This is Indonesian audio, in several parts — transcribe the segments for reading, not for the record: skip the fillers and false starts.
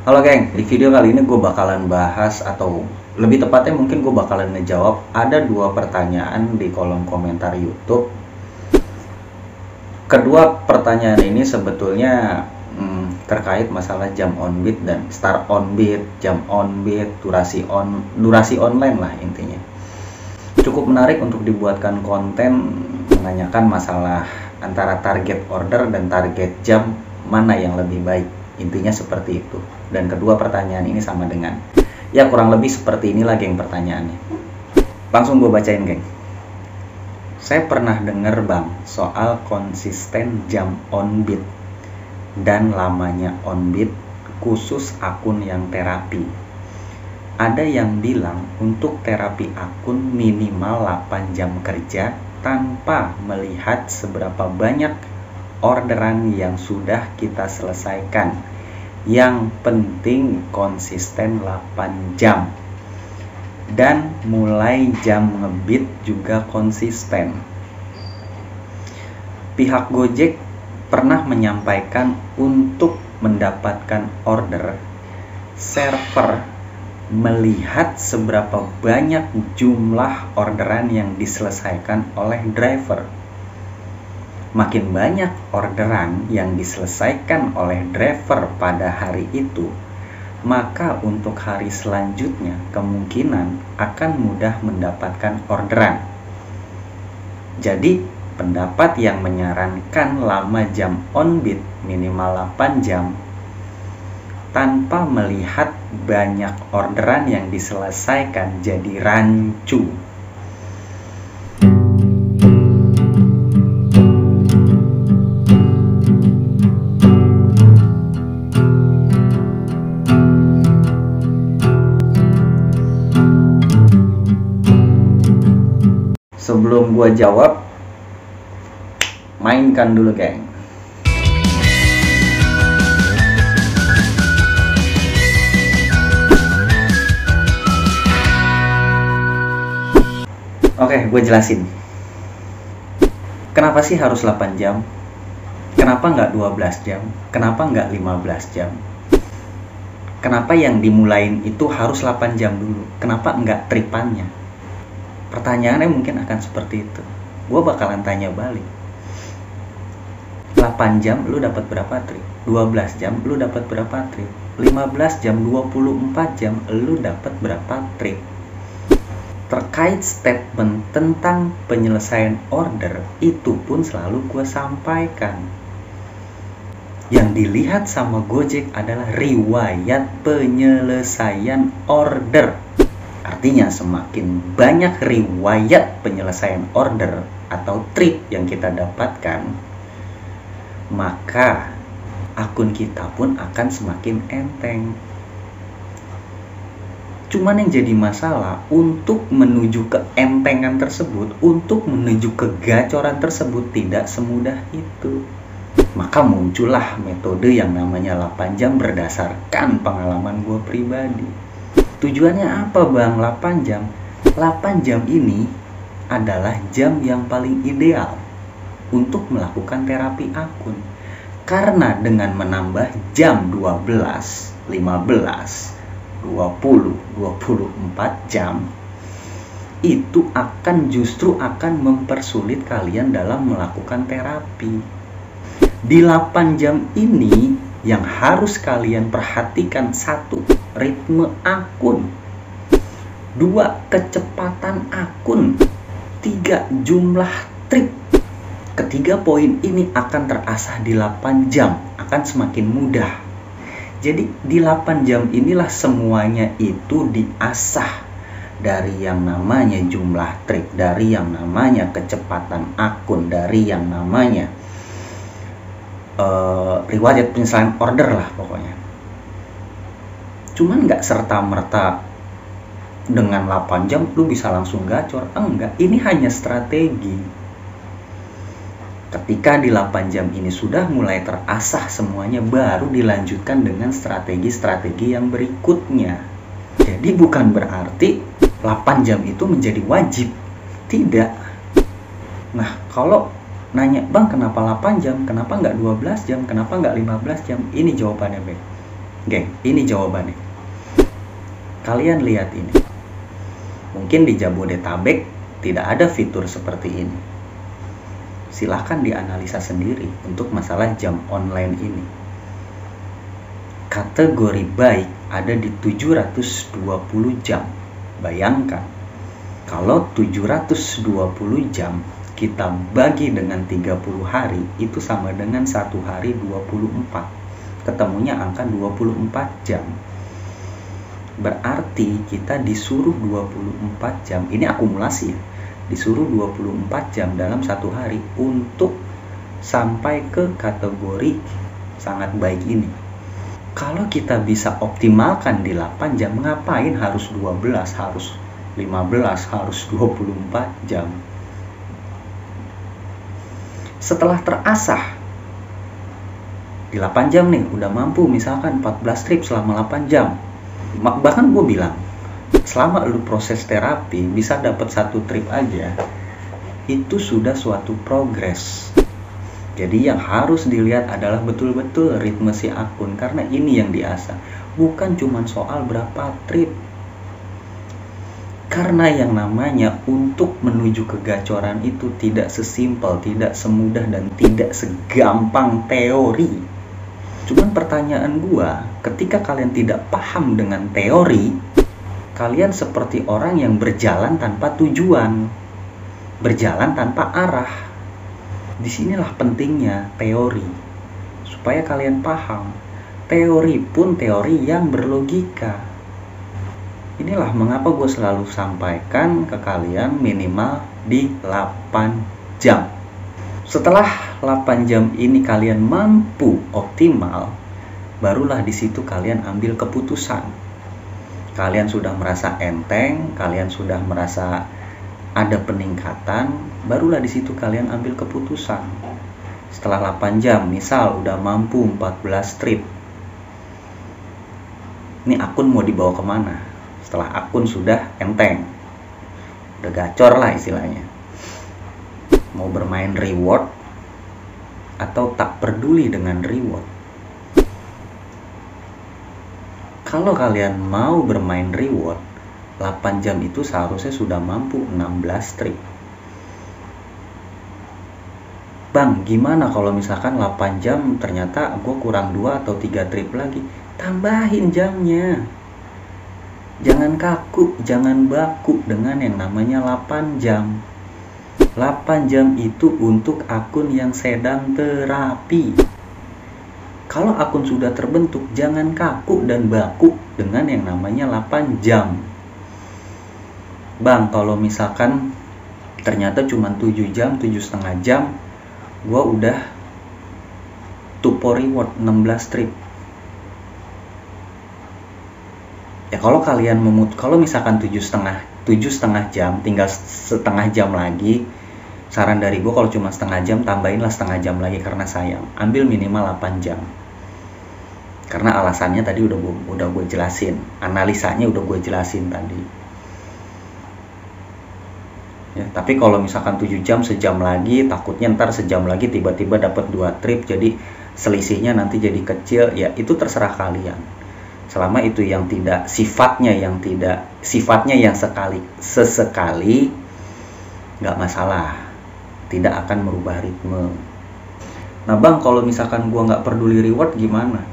Halo geng, di video kali ini gue bakalan bahas atau lebih tepatnya mungkin gue bakalan ngejawab ada dua pertanyaan di kolom komentar YouTube. Kedua pertanyaan ini sebetulnya terkait masalah jam on beat dan start on beat, jam on beat, durasi online lah intinya. Cukup menarik untuk dibuatkan konten menanyakan masalah antara target order dan target jam mana yang lebih baik. Intinya seperti itu. Dan kedua pertanyaan ini sama dengan ya kurang lebih seperti inilah geng pertanyaannya. Langsung gue bacain geng. Saya pernah denger bang soal konsisten jam on beat dan lamanya on beat khusus akun yang terapi. Ada yang bilang untuk terapi akun minimal 8 jam kerja tanpa melihat seberapa banyak orderan yang sudah kita selesaikan. Yang penting konsisten 8 jam. Dan mulai jam ngebit juga konsisten. Pihak Gojek pernah menyampaikan untuk mendapatkan order, server melihat seberapa banyak jumlah orderan yang diselesaikan oleh driver. Makin banyak orderan yang diselesaikan oleh driver pada hari itu, maka untuk hari selanjutnya kemungkinan akan mudah mendapatkan orderan. Jadi, pendapat yang menyarankan lama jam on beat minimal 8 jam tanpa melihat banyak orderan yang diselesaikan jadi rancu. Sebelum gua jawab, mainkan dulu geng. Oke, gue jelasin. Kenapa sih harus 8 jam? Kenapa nggak 12 jam? Kenapa nggak 15 jam? Kenapa yang dimulain itu harus 8 jam dulu? Kenapa nggak tripannya? Pertanyaannya mungkin akan seperti itu. Gue bakalan tanya balik. 8 jam lu dapat berapa trip? 12 jam lu dapat berapa trip? 15 jam, 24 jam lu dapat berapa trip? Terkait statement tentang penyelesaian order, itu pun selalu gue sampaikan. Yang dilihat sama Gojek adalah riwayat penyelesaian order. Artinya semakin banyak riwayat penyelesaian order atau trip yang kita dapatkan, maka akun kita pun akan semakin enteng. Cuman yang jadi masalah untuk menuju ke entengan tersebut, untuk menuju ke gacoran tersebut tidak semudah itu. Maka muncullah metode yang namanya 8 jam berdasarkan pengalaman gue pribadi. Tujuannya apa bang 8 jam? 8 jam ini adalah jam yang paling ideal untuk melakukan terapi akun. Karena dengan menambah jam 12, 15, 20, 24 jam itu justru akan mempersulit kalian dalam melakukan terapi. Di 8 jam ini yang harus kalian perhatikan: 1. Ritme akun, 2. Kecepatan akun, 3. Jumlah trip. Ketiga poin ini akan terasah di 8 jam, akan semakin mudah. Jadi di 8 jam inilah semuanya itu diasah. Dari yang namanya jumlah trip, dari yang namanya kecepatan akun, dari yang namanya riwayat penyelesaian order lah pokoknya. Cuman nggak serta-merta dengan 8 jam lu bisa langsung gacor. Enggak, ini hanya strategi. Ketika di 8 jam ini sudah mulai terasah semuanya, baru dilanjutkan dengan strategi-strategi yang berikutnya. Jadi bukan berarti 8 jam itu menjadi wajib. Tidak. Nah, kalau nanya, bang kenapa 8 jam? Kenapa nggak 12 jam? Kenapa nggak 15 jam? Ini jawabannya, Bang. Geng, ini jawabannya. Kalian lihat ini. Mungkin di Jabodetabek tidak ada fitur seperti ini. Silahkan dianalisa sendiri untuk masalah jam online ini. Kategori baik ada di 720 jam. Bayangkan, kalau 720 jam kita bagi dengan 30 hari, itu sama dengan 1 hari 24. Ketemunya angka 24 jam. Berarti kita disuruh 24 jam, ini akumulasi ya, disuruh 24 jam dalam 1 hari untuk sampai ke kategori sangat baik ini. Kalau kita bisa optimalkan di 8 jam, ngapain harus 12, harus 15, harus 24 jam? Setelah terasah di 8 jam nih, udah mampu misalkan 14 trip selama 8 jam. Bahkan gue bilang, selama lu proses terapi bisa dapat 1 trip aja, itu sudah suatu progres. Jadi yang harus dilihat adalah betul-betul ritme si akun, karena ini yang diasah, bukan cuma soal berapa trip. Karena yang namanya untuk menuju kegacoran itu tidak sesimpel, tidak semudah, dan tidak segampang teori. Cuman pertanyaan gua, ketika kalian tidak paham dengan teori, kalian seperti orang yang berjalan tanpa tujuan, berjalan tanpa arah. Disinilah pentingnya teori, supaya kalian paham. Teori pun teori yang berlogika. Inilah mengapa gue selalu sampaikan ke kalian minimal di 8 jam. Setelah 8 jam ini kalian mampu optimal, barulah di situ kalian ambil keputusan. Kalian sudah merasa enteng, kalian sudah merasa ada peningkatan, barulah di situ kalian ambil keputusan. Setelah 8 jam, misal udah mampu 14 trip. Ini akun mau dibawa kemana? Setelah akun sudah enteng, udah gacor lah istilahnya. Mau bermain reward atau tak peduli dengan reward? Kalau kalian mau bermain reward, 8 jam itu seharusnya sudah mampu 16 trip. Bang, gimana kalau misalkan 8 jam ternyata gue kurang 2 atau 3 trip lagi? Tambahin jamnya. Jangan kaku, jangan baku dengan yang namanya 8 jam. 8 jam itu untuk akun yang sedang terapi. Kalau akun sudah terbentuk, jangan kaku dan baku dengan yang namanya 8 jam. Bang, kalau misalkan ternyata cuma 7 jam, 7,5 jam, gue udah tupo reward 16 trip. Ya kalau kalian kalau misalkan 7,5 jam, tinggal setengah jam lagi, saran dari gue kalau cuma setengah jam, tambahinlah setengah jam lagi karena sayang. Ambil minimal 8 jam. Karena alasannya tadi udah gue jelasin, analisanya udah gue jelasin tadi. Ya, tapi kalau misalkan 7 jam, sejam lagi, takutnya ntar sejam lagi tiba-tiba dapat 2 trip, jadi selisihnya nanti jadi kecil. Ya itu terserah kalian. Selama itu yang tidak sifatnya yang sesekali, nggak masalah, tidak akan merubah ritme. Nah bang, kalau misalkan gua nggak peduli reward gimana?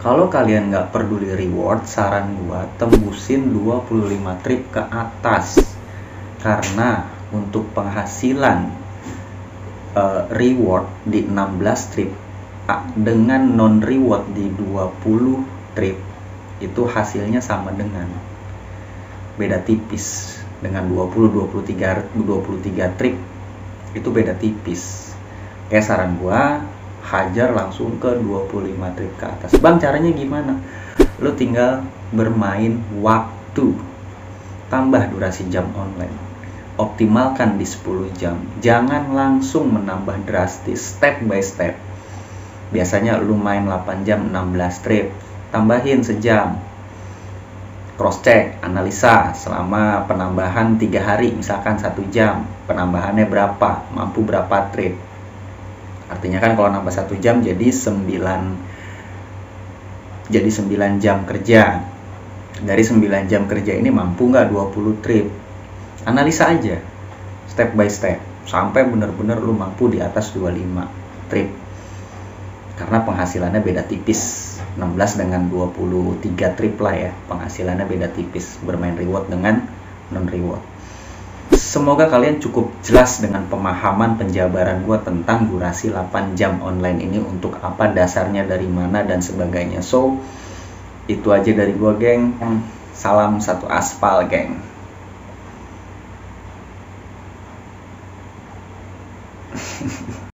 Kalau kalian nggak peduli reward, saran gua tembusin 25 trip ke atas. Karena untuk penghasilan reward di 16 trip dengan non reward di 20 trip itu hasilnya sama dengan, beda tipis. Dengan 23 trip itu beda tipis. Kayak saran gua, hajar langsung ke 25 trip ke atas. Bang, caranya gimana? Lo tinggal bermain waktu, tambah durasi jam online, optimalkan di 10 jam. Jangan langsung menambah drastis, step by step. Biasanya lu main 8 jam 16 trip, tambahin sejam. Cross check, analisa selama penambahan 3 hari, misalkan 1 jam, penambahannya berapa, mampu berapa trip. Artinya kan kalau nambah 1 jam jadi 9 jadi 9 jam kerja. Dari 9 jam kerja ini mampu nggak 20 trip? Analisa aja step by step sampai benar-benar lu mampu di atas 25 trip. Karena penghasilannya beda tipis, 16 dengan 23 trip lah ya, penghasilannya beda tipis, bermain reward dengan non reward. Semoga kalian cukup jelas dengan pemahaman penjabaran gue tentang durasi 8 jam online ini, untuk apa, dasarnya dari mana, dan sebagainya. So, itu aja dari gue, geng. Salam satu aspal, geng.